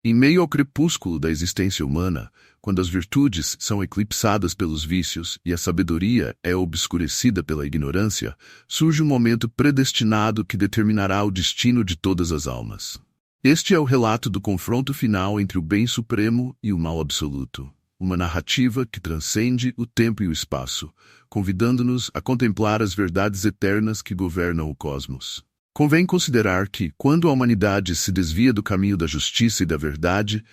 Em meio ao crepúsculo da existência humana, quando as virtudes são eclipsadas pelos vícios e a sabedoria é obscurecida pela ignorância, surge um momento predestinado que determinará o destino de todas as almas. Este é o relato do confronto final entre o bem supremo e o mal absoluto, uma narrativa que transcende o tempo e o espaço, convidando-nos a contemplar as verdades eternas que governam o cosmos. Convém considerar que, quando a humanidade se desvia do caminho da justiça e da verdade,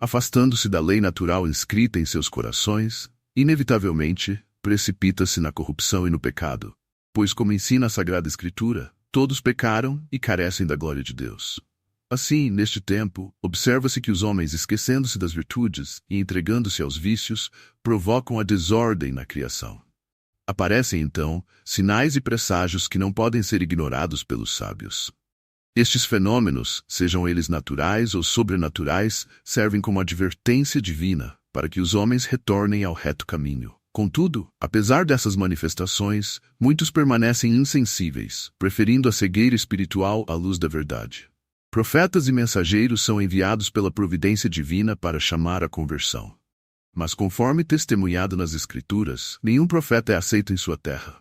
afastando-se da lei natural inscrita em seus corações, inevitavelmente precipita-se na corrupção e no pecado, pois, como ensina a Sagrada Escritura, todos pecaram e carecem da glória de Deus. Assim, neste tempo, observa-se que os homens, esquecendo-se das virtudes e entregando-se aos vícios, provocam a desordem na criação. Aparecem, então, sinais e presságios que não podem ser ignorados pelos sábios. Estes fenômenos, sejam eles naturais ou sobrenaturais, servem como advertência divina para que os homens retornem ao reto caminho. Contudo, apesar dessas manifestações, muitos permanecem insensíveis, preferindo a cegueira espiritual à luz da verdade. Profetas e mensageiros são enviados pela providência divina para chamar à conversão. Mas conforme testemunhado nas Escrituras, nenhum profeta é aceito em sua terra.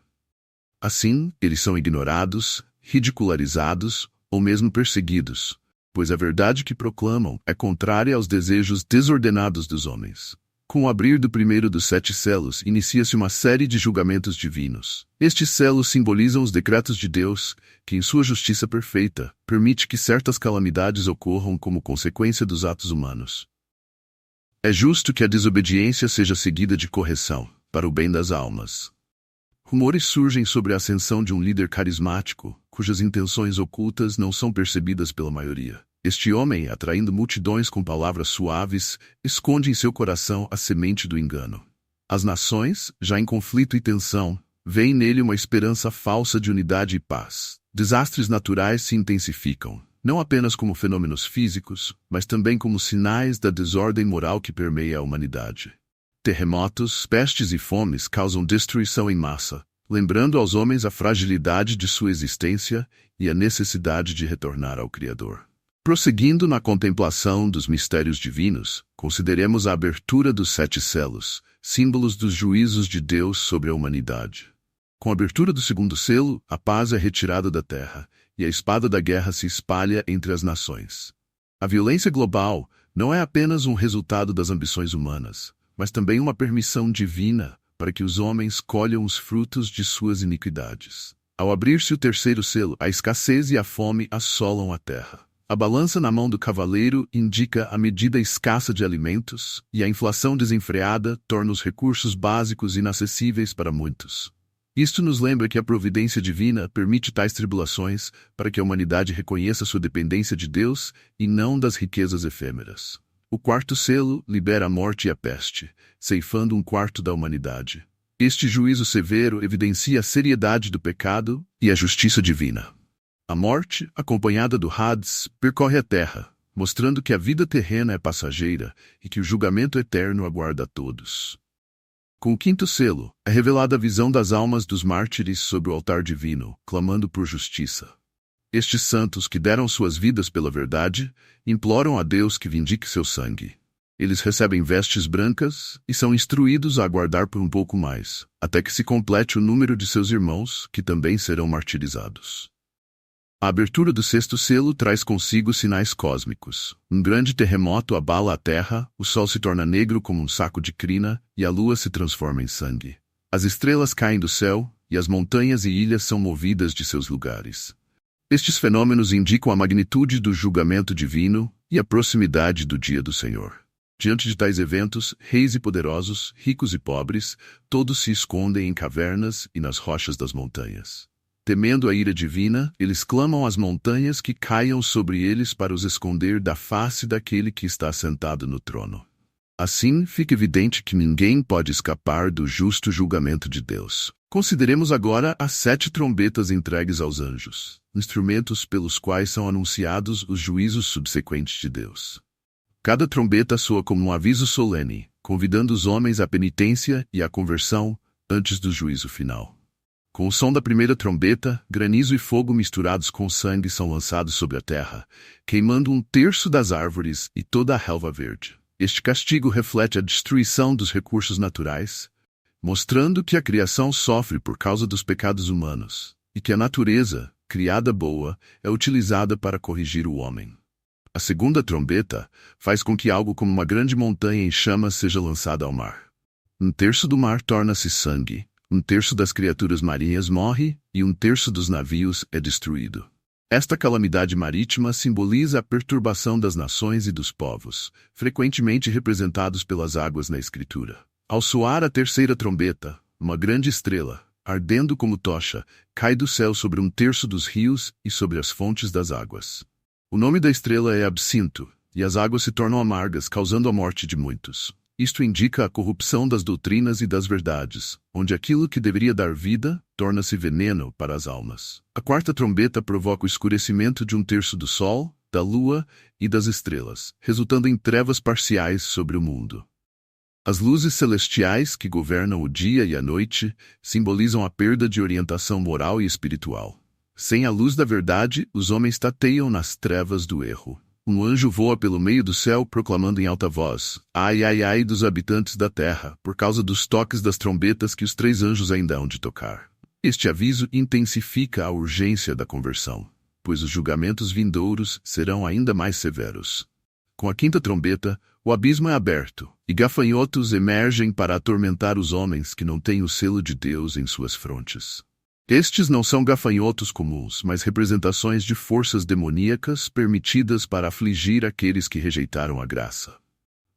Assim, eles são ignorados, ridicularizados ou mesmo perseguidos, pois a verdade que proclamam é contrária aos desejos desordenados dos homens. Com o abrir do primeiro dos 7 selos, inicia-se uma série de julgamentos divinos. Estes selos simbolizam os decretos de Deus, que, em sua justiça perfeita, permite que certas calamidades ocorram como consequência dos atos humanos. É justo que a desobediência seja seguida de correção, para o bem das almas. Rumores surgem sobre a ascensão de um líder carismático, cujas intenções ocultas não são percebidas pela maioria. Este homem, atraindo multidões com palavras suaves, esconde em seu coração a semente do engano. As nações, já em conflito e tensão, veem nele uma esperança falsa de unidade e paz. Desastres naturais se intensificam, não apenas como fenômenos físicos, mas também como sinais da desordem moral que permeia a humanidade. Terremotos, pestes e fomes causam destruição em massa, lembrando aos homens a fragilidade de sua existência e a necessidade de retornar ao Criador. Prosseguindo na contemplação dos mistérios divinos, consideremos a abertura dos 7 selos, símbolos dos juízos de Deus sobre a humanidade. Com a abertura do 2º selo, a paz é retirada da terra, e a espada da guerra se espalha entre as nações. A violência global não é apenas um resultado das ambições humanas, mas também uma permissão divina para que os homens colham os frutos de suas iniquidades. Ao abrir-se o 3º selo, a escassez e a fome assolam a terra. A balança na mão do cavaleiro indica a medida escassa de alimentos, e a inflação desenfreada torna os recursos básicos inacessíveis para muitos. Isto nos lembra que a providência divina permite tais tribulações para que a humanidade reconheça sua dependência de Deus e não das riquezas efêmeras. O 4º selo libera a morte e a peste, ceifando 1/4 da humanidade. Este juízo severo evidencia a seriedade do pecado e a justiça divina. A morte, acompanhada do Hades, percorre a terra, mostrando que a vida terrena é passageira e que o julgamento eterno aguarda a todos. Com o 5º selo, é revelada a visão das almas dos mártires sobre o altar divino, clamando por justiça. Estes santos que deram suas vidas pela verdade, imploram a Deus que vindique seu sangue. Eles recebem vestes brancas e são instruídos a aguardar por um pouco mais, até que se complete o número de seus irmãos, que também serão martirizados. A abertura do 6º selo traz consigo sinais cósmicos. Um grande terremoto abala a terra, o sol se torna negro como um saco de crina e a lua se transforma em sangue. As estrelas caem do céu e as montanhas e ilhas são movidas de seus lugares. Estes fenômenos indicam a magnitude do julgamento divino e a proximidade do dia do Senhor. Diante de tais eventos, reis e poderosos, ricos e pobres, todos se escondem em cavernas e nas rochas das montanhas. Temendo a ira divina, eles clamam às montanhas que caiam sobre eles para os esconder da face daquele que está sentado no trono. Assim, fica evidente que ninguém pode escapar do justo julgamento de Deus. Consideremos agora as 7 trombetas entregues aos anjos, instrumentos pelos quais são anunciados os juízos subsequentes de Deus. Cada trombeta soa como um aviso solene, convidando os homens à penitência e à conversão antes do juízo final. Com o som da primeira trombeta, granizo e fogo misturados com sangue são lançados sobre a terra, queimando 1/3 das árvores e toda a relva verde. Este castigo reflete a destruição dos recursos naturais, mostrando que a criação sofre por causa dos pecados humanos, e que a natureza, criada boa, é utilizada para corrigir o homem. A segunda trombeta faz com que algo como uma grande montanha em chamas seja lançada ao mar. 1/3 do mar torna-se sangue, 1/3 das criaturas marinhas morre e 1/3 dos navios é destruído. Esta calamidade marítima simboliza a perturbação das nações e dos povos, frequentemente representados pelas águas na Escritura. Ao soar a terceira trombeta, uma grande estrela, ardendo como tocha, cai do céu sobre 1/3 dos rios e sobre as fontes das águas. O nome da estrela é Absinto, e as águas se tornam amargas, causando a morte de muitos. Isto indica a corrupção das doutrinas e das verdades, onde aquilo que deveria dar vida torna-se veneno para as almas. A quarta trombeta provoca o escurecimento de 1/3 do sol, da lua e das estrelas, resultando em trevas parciais sobre o mundo. As luzes celestiais que governam o dia e a noite simbolizam a perda de orientação moral e espiritual. Sem a luz da verdade, os homens tateiam nas trevas do erro. Um anjo voa pelo meio do céu proclamando em alta voz: ai, ai, ai dos habitantes da terra, por causa dos toques das trombetas que os 3 anjos ainda hão de tocar. Este aviso intensifica a urgência da conversão, pois os julgamentos vindouros serão ainda mais severos. Com a quinta trombeta, o abismo é aberto, e gafanhotos emergem para atormentar os homens que não têm o selo de Deus em suas frontes. Estes não são gafanhotos comuns, mas representações de forças demoníacas permitidas para afligir aqueles que rejeitaram a graça.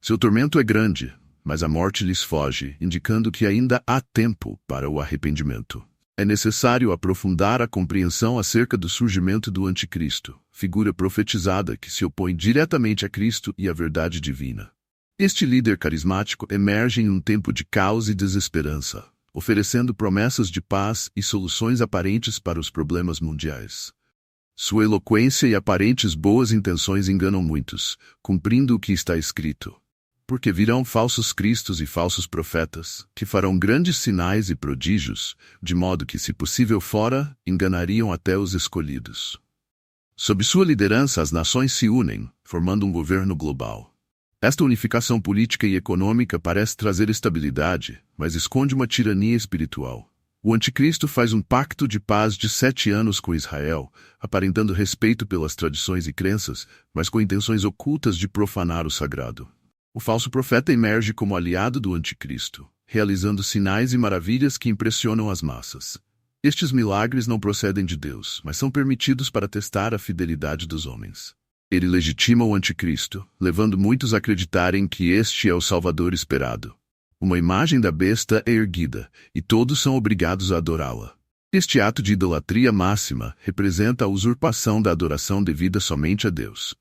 Seu tormento é grande, mas a morte lhes foge, indicando que ainda há tempo para o arrependimento. É necessário aprofundar a compreensão acerca do surgimento do Anticristo, figura profetizada que se opõe diretamente a Cristo e à verdade divina. Este líder carismático emerge em um tempo de caos e desesperança, oferecendo promessas de paz e soluções aparentes para os problemas mundiais. Sua eloquência e aparentes boas intenções enganam muitos, cumprindo o que está escrito. Porque virão falsos cristos e falsos profetas, que farão grandes sinais e prodígios, de modo que, se possível fora, enganariam até os escolhidos. Sob sua liderança, as nações se unem, formando um governo global. Esta unificação política e econômica parece trazer estabilidade, mas esconde uma tirania espiritual. O Anticristo faz um pacto de paz de 7 anos com Israel, aparentando respeito pelas tradições e crenças, mas com intenções ocultas de profanar o sagrado. O falso profeta emerge como aliado do Anticristo, realizando sinais e maravilhas que impressionam as massas. Estes milagres não procedem de Deus, mas são permitidos para testar a fidelidade dos homens. Ele legitima o Anticristo, levando muitos a acreditarem que este é o Salvador esperado. Uma imagem da besta é erguida, e todos são obrigados a adorá-la. Este ato de idolatria máxima representa a usurpação da adoração devida somente a Deus.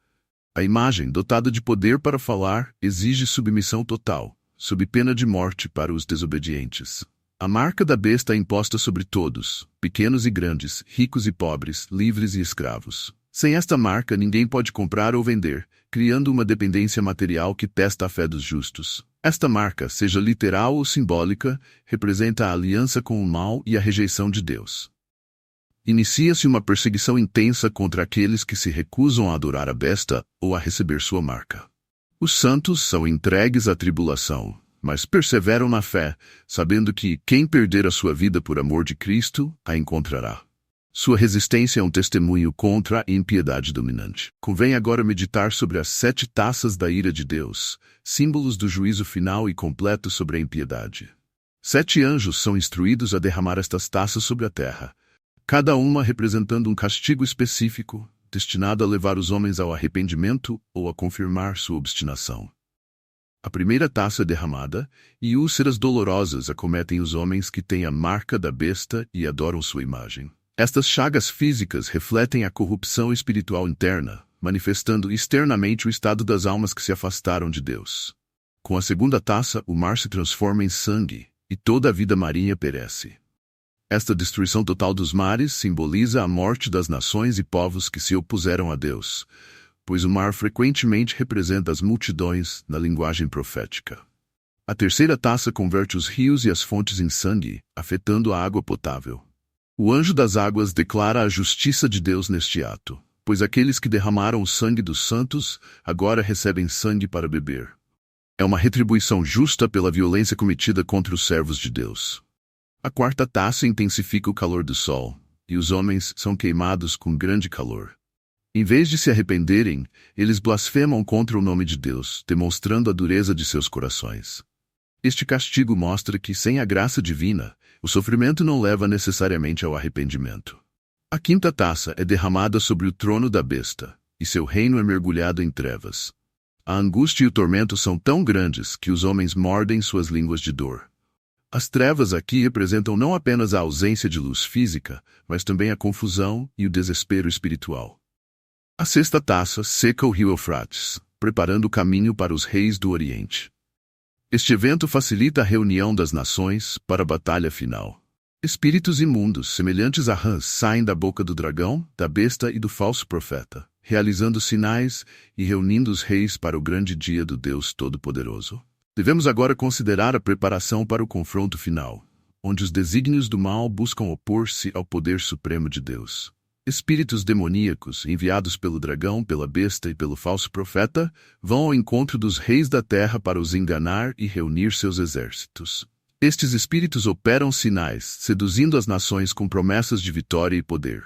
A imagem, dotada de poder para falar, exige submissão total, sob pena de morte para os desobedientes. A marca da besta é imposta sobre todos, pequenos e grandes, ricos e pobres, livres e escravos. Sem esta marca, ninguém pode comprar ou vender, criando uma dependência material que testa a fé dos justos. Esta marca, seja literal ou simbólica, representa a aliança com o mal e a rejeição de Deus. Inicia-se uma perseguição intensa contra aqueles que se recusam a adorar a besta ou a receber sua marca. Os santos são entregues à tribulação, mas perseveram na fé, sabendo que quem perder a sua vida por amor de Cristo, a encontrará. Sua resistência é um testemunho contra a impiedade dominante. Convém agora meditar sobre as 7 taças da ira de Deus, símbolos do juízo final e completo sobre a impiedade. 7 anjos são instruídos a derramar estas taças sobre a terra, cada uma representando um castigo específico, destinado a levar os homens ao arrependimento ou a confirmar sua obstinação. A primeira taça é derramada, e úlceras dolorosas acometem os homens que têm a marca da besta e adoram sua imagem. Estas chagas físicas refletem a corrupção espiritual interna, manifestando externamente o estado das almas que se afastaram de Deus. Com a segunda taça, o mar se transforma em sangue, e toda a vida marinha perece. Esta destruição total dos mares simboliza a morte das nações e povos que se opuseram a Deus, pois o mar frequentemente representa as multidões na linguagem profética. A terceira taça converte os rios e as fontes em sangue, afetando a água potável. O anjo das águas declara a justiça de Deus neste ato, pois aqueles que derramaram o sangue dos santos agora recebem sangue para beber. É uma retribuição justa pela violência cometida contra os servos de Deus. A quarta taça intensifica o calor do sol, e os homens são queimados com grande calor. Em vez de se arrependerem, eles blasfemam contra o nome de Deus, demonstrando a dureza de seus corações. Este castigo mostra que, sem a graça divina, o sofrimento não leva necessariamente ao arrependimento. A quinta taça é derramada sobre o trono da besta, e seu reino é mergulhado em trevas. A angústia e o tormento são tão grandes que os homens mordem suas línguas de dor. As trevas aqui representam não apenas a ausência de luz física, mas também a confusão e o desespero espiritual. A sexta taça seca o rio Eufrates, preparando o caminho para os reis do Oriente. Este evento facilita a reunião das nações para a batalha final. Espíritos imundos, semelhantes a rãs, saem da boca do dragão, da besta e do falso profeta, realizando sinais e reunindo os reis para o grande dia do Deus Todo-Poderoso. Devemos agora considerar a preparação para o confronto final, onde os desígnios do mal buscam opor-se ao poder supremo de Deus. Espíritos demoníacos, enviados pelo dragão, pela besta e pelo falso profeta, vão ao encontro dos reis da terra para os enganar e reunir seus exércitos. Estes espíritos operam sinais, seduzindo as nações com promessas de vitória e poder.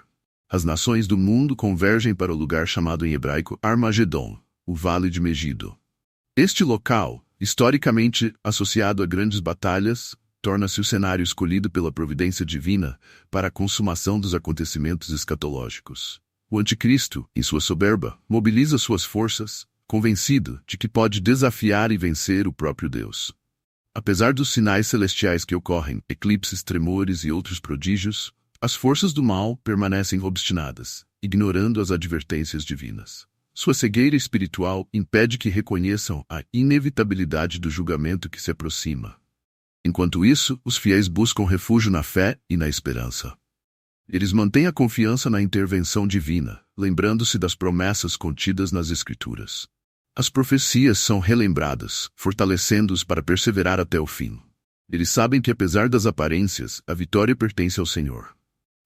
As nações do mundo convergem para o lugar chamado em hebraico Armagedon, o Vale de Megido. Este local, historicamente associado a grandes batalhas, torna-se o cenário escolhido pela providência divina para a consumação dos acontecimentos escatológicos. O anticristo, em sua soberba, mobiliza suas forças, convencido de que pode desafiar e vencer o próprio Deus. Apesar dos sinais celestiais que ocorrem, eclipses, tremores e outros prodígios, as forças do mal permanecem obstinadas, ignorando as advertências divinas. Sua cegueira espiritual impede que reconheçam a inevitabilidade do julgamento que se aproxima. Enquanto isso, os fiéis buscam refúgio na fé e na esperança. Eles mantêm a confiança na intervenção divina, lembrando-se das promessas contidas nas Escrituras. As profecias são relembradas, fortalecendo-os para perseverar até o fim. Eles sabem que, apesar das aparências, a vitória pertence ao Senhor.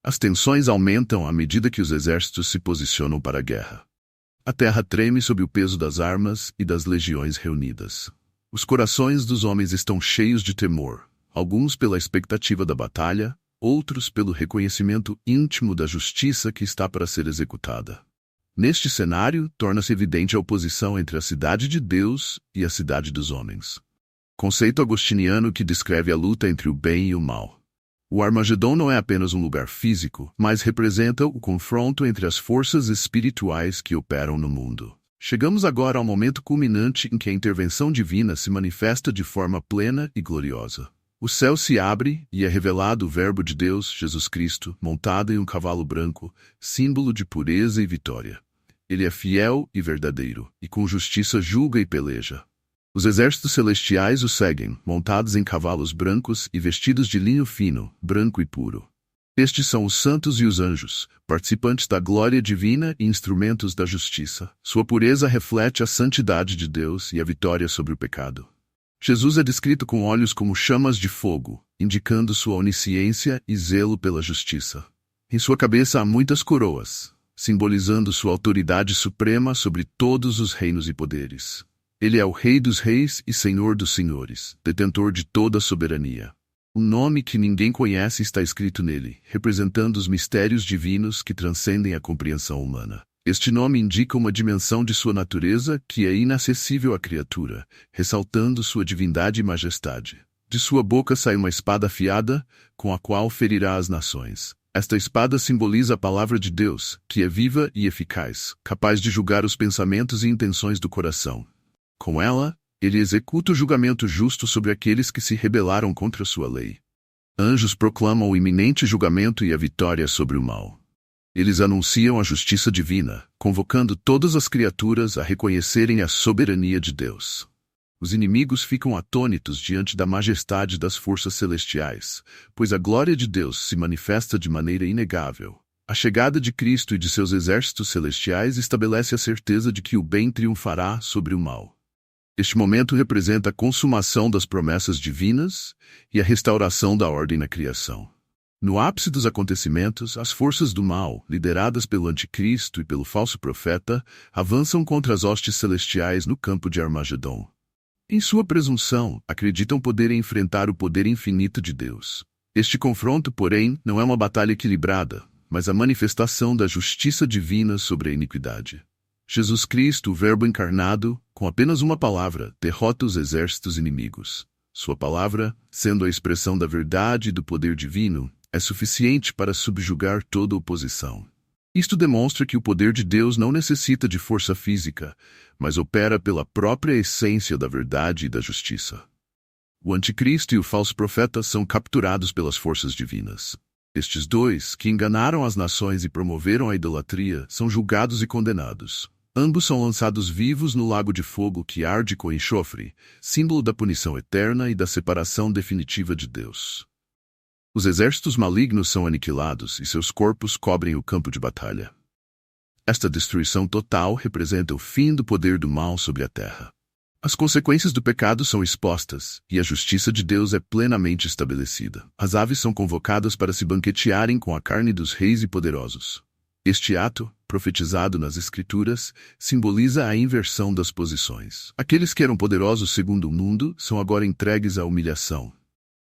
As tensões aumentam à medida que os exércitos se posicionam para a guerra. A terra treme sob o peso das armas e das legiões reunidas. Os corações dos homens estão cheios de temor, alguns pela expectativa da batalha, outros pelo reconhecimento íntimo da justiça que está para ser executada. Neste cenário, torna-se evidente a oposição entre a cidade de Deus e a cidade dos homens. Conceito agostiniano que descreve a luta entre o bem e o mal. O Armagedon não é apenas um lugar físico, mas representa o confronto entre as forças espirituais que operam no mundo. Chegamos agora ao momento culminante em que a intervenção divina se manifesta de forma plena e gloriosa. O céu se abre e é revelado o Verbo de Deus, Jesus Cristo, montado em um cavalo branco, símbolo de pureza e vitória. Ele é fiel e verdadeiro, e com justiça julga e peleja. Os exércitos celestiais o seguem, montados em cavalos brancos e vestidos de linho fino, branco e puro. Estes são os santos e os anjos, participantes da glória divina e instrumentos da justiça. Sua pureza reflete a santidade de Deus e a vitória sobre o pecado. Jesus é descrito com olhos como chamas de fogo, indicando sua onisciência e zelo pela justiça. Em sua cabeça há muitas coroas, simbolizando sua autoridade suprema sobre todos os reinos e poderes. Ele é o Rei dos Reis e Senhor dos Senhores, detentor de toda a soberania. Um nome que ninguém conhece está escrito nele, representando os mistérios divinos que transcendem a compreensão humana. Este nome indica uma dimensão de sua natureza que é inacessível à criatura, ressaltando sua divindade e majestade. De sua boca sai uma espada afiada, com a qual ferirá as nações. Esta espada simboliza a palavra de Deus, que é viva e eficaz, capaz de julgar os pensamentos e intenções do coração. Com ela, ele executa o julgamento justo sobre aqueles que se rebelaram contra sua lei. Anjos proclamam o iminente julgamento e a vitória sobre o mal. Eles anunciam a justiça divina, convocando todas as criaturas a reconhecerem a soberania de Deus. Os inimigos ficam atônitos diante da majestade das forças celestiais, pois a glória de Deus se manifesta de maneira inegável. A chegada de Cristo e de seus exércitos celestiais estabelece a certeza de que o bem triunfará sobre o mal. Este momento representa a consumação das promessas divinas e a restauração da ordem na criação. No ápice dos acontecimentos, as forças do mal, lideradas pelo anticristo e pelo falso profeta, avançam contra as hostes celestiais no campo de Armagedon. Em sua presunção, acreditam poderem enfrentar o poder infinito de Deus. Este confronto, porém, não é uma batalha equilibrada, mas a manifestação da justiça divina sobre a iniquidade. Jesus Cristo, o Verbo encarnado, com apenas uma palavra, derrota os exércitos inimigos. Sua palavra, sendo a expressão da verdade e do poder divino, é suficiente para subjugar toda oposição. Isto demonstra que o poder de Deus não necessita de força física, mas opera pela própria essência da verdade e da justiça. O anticristo e o falso profeta são capturados pelas forças divinas. Estes dois, que enganaram as nações e promoveram a idolatria, são julgados e condenados. Ambos são lançados vivos no lago de fogo que arde com enxofre, símbolo da punição eterna e da separação definitiva de Deus. Os exércitos malignos são aniquilados e seus corpos cobrem o campo de batalha. Esta destruição total representa o fim do poder do mal sobre a terra. As consequências do pecado são expostas, e a justiça de Deus é plenamente estabelecida. As aves são convocadas para se banquetearem com a carne dos reis e poderosos. Este ato, profetizado nas Escrituras, simboliza a inversão das posições. Aqueles que eram poderosos segundo o mundo são agora entregues à humilhação.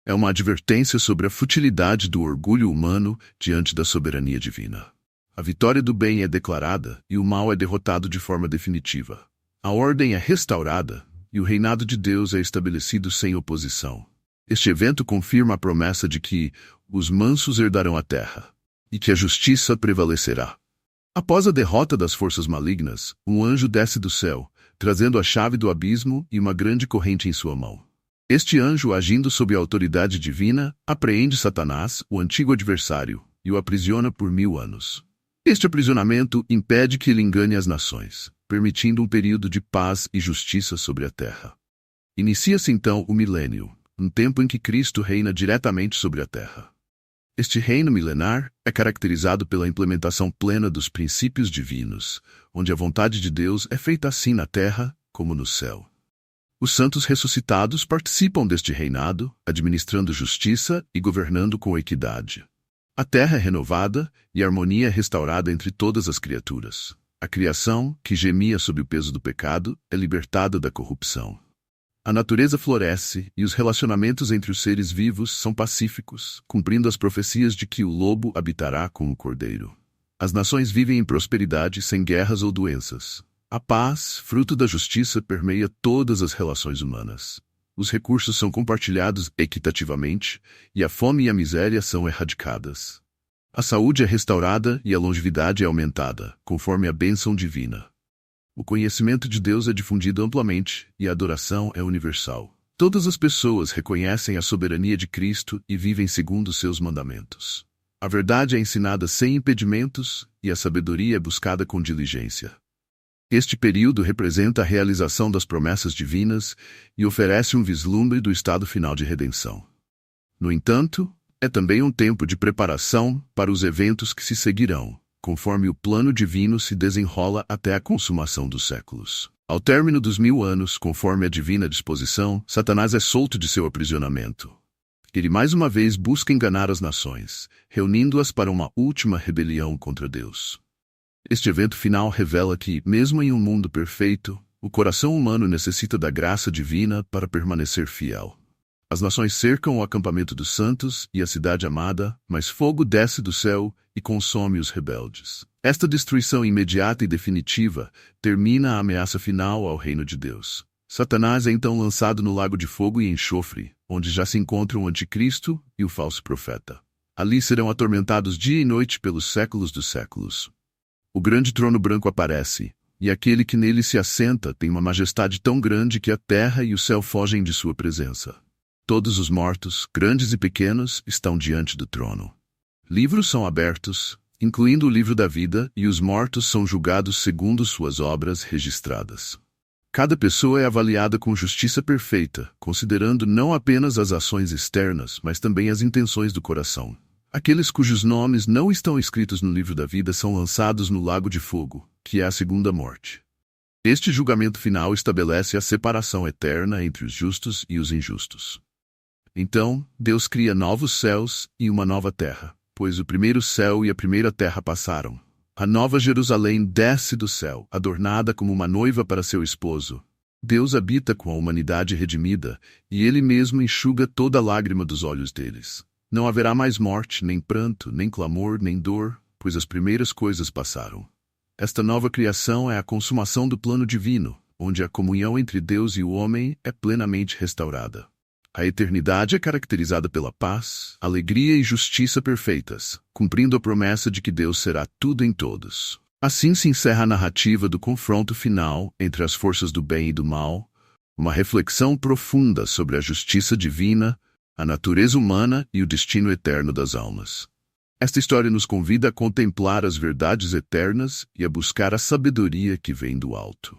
É uma advertência sobre a futilidade do orgulho humano diante da soberania divina. A vitória do bem é declarada e o mal é derrotado de forma definitiva. A ordem é restaurada e o reinado de Deus é estabelecido sem oposição. Este evento confirma a promessa de que os mansos herdarão a terra e que a justiça prevalecerá. Após a derrota das forças malignas, um anjo desce do céu, trazendo a chave do abismo e uma grande corrente em sua mão. Este anjo, agindo sob a autoridade divina, apreende Satanás, o antigo adversário, e o aprisiona por 1000 anos. Este aprisionamento impede que ele engane as nações, permitindo um período de paz e justiça sobre a terra. Inicia-se então o milênio, um tempo em que Cristo reina diretamente sobre a terra. Este reino milenar é caracterizado pela implementação plena dos princípios divinos, onde a vontade de Deus é feita assim na terra como no céu. Os santos ressuscitados participam deste reinado, administrando justiça e governando com equidade. A terra é renovada e a harmonia é restaurada entre todas as criaturas. A criação, que gemia sob o peso do pecado, é libertada da corrupção. A natureza floresce e os relacionamentos entre os seres vivos são pacíficos, cumprindo as profecias de que o lobo habitará com o cordeiro. As nações vivem em prosperidade sem guerras ou doenças. A paz, fruto da justiça, permeia todas as relações humanas. Os recursos são compartilhados equitativamente e a fome e a miséria são erradicadas. A saúde é restaurada e a longevidade é aumentada, conforme a bênção divina. O conhecimento de Deus é difundido amplamente e a adoração é universal. Todas as pessoas reconhecem a soberania de Cristo e vivem segundo seus mandamentos. A verdade é ensinada sem impedimentos e a sabedoria é buscada com diligência. Este período representa a realização das promessas divinas e oferece um vislumbre do estado final de redenção. No entanto, é também um tempo de preparação para os eventos que se seguirão, conforme o plano divino se desenrola até a consumação dos séculos. Ao término dos 1000 anos, conforme a divina disposição, Satanás é solto de seu aprisionamento. Ele mais uma vez busca enganar as nações, reunindo-as para uma última rebelião contra Deus. Este evento final revela que, mesmo em um mundo perfeito, o coração humano necessita da graça divina para permanecer fiel. As nações cercam o acampamento dos santos e a cidade amada, mas fogo desce do céu e consome os rebeldes. Esta destruição imediata e definitiva termina a ameaça final ao reino de Deus. Satanás é então lançado no lago de fogo e enxofre, onde já se encontram o anticristo e o falso profeta. Ali serão atormentados dia e noite pelos séculos dos séculos. O grande trono branco aparece, e aquele que nele se assenta tem uma majestade tão grande que a terra e o céu fogem de sua presença. Todos os mortos, grandes e pequenos, estão diante do trono. Livros são abertos, incluindo o livro da vida, e os mortos são julgados segundo suas obras registradas. Cada pessoa é avaliada com justiça perfeita, considerando não apenas as ações externas, mas também as intenções do coração. Aqueles cujos nomes não estão escritos no livro da vida são lançados no lago de fogo, que é a segunda morte. Este julgamento final estabelece a separação eterna entre os justos e os injustos. Então, Deus cria novos céus e uma nova terra, pois o primeiro céu e a primeira terra passaram. A nova Jerusalém desce do céu, adornada como uma noiva para seu esposo. Deus habita com a humanidade redimida, e Ele mesmo enxuga toda lágrima dos olhos deles. Não haverá mais morte, nem pranto, nem clamor, nem dor, pois as primeiras coisas passaram. Esta nova criação é a consumação do plano divino, onde a comunhão entre Deus e o homem é plenamente restaurada. A eternidade é caracterizada pela paz, alegria e justiça perfeitas, cumprindo a promessa de que Deus será tudo em todos. Assim se encerra a narrativa do confronto final entre as forças do bem e do mal, uma reflexão profunda sobre a justiça divina, a natureza humana e o destino eterno das almas. Esta história nos convida a contemplar as verdades eternas e a buscar a sabedoria que vem do alto.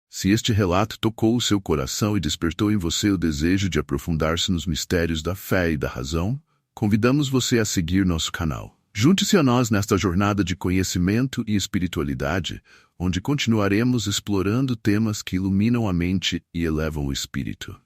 Se este relato tocou o seu coração e despertou em você o desejo de aprofundar-se nos mistérios da fé e da razão, convidamos você a seguir nosso canal. Junte-se a nós nesta jornada de conhecimento e espiritualidade, onde continuaremos explorando temas que iluminam a mente e elevam o espírito.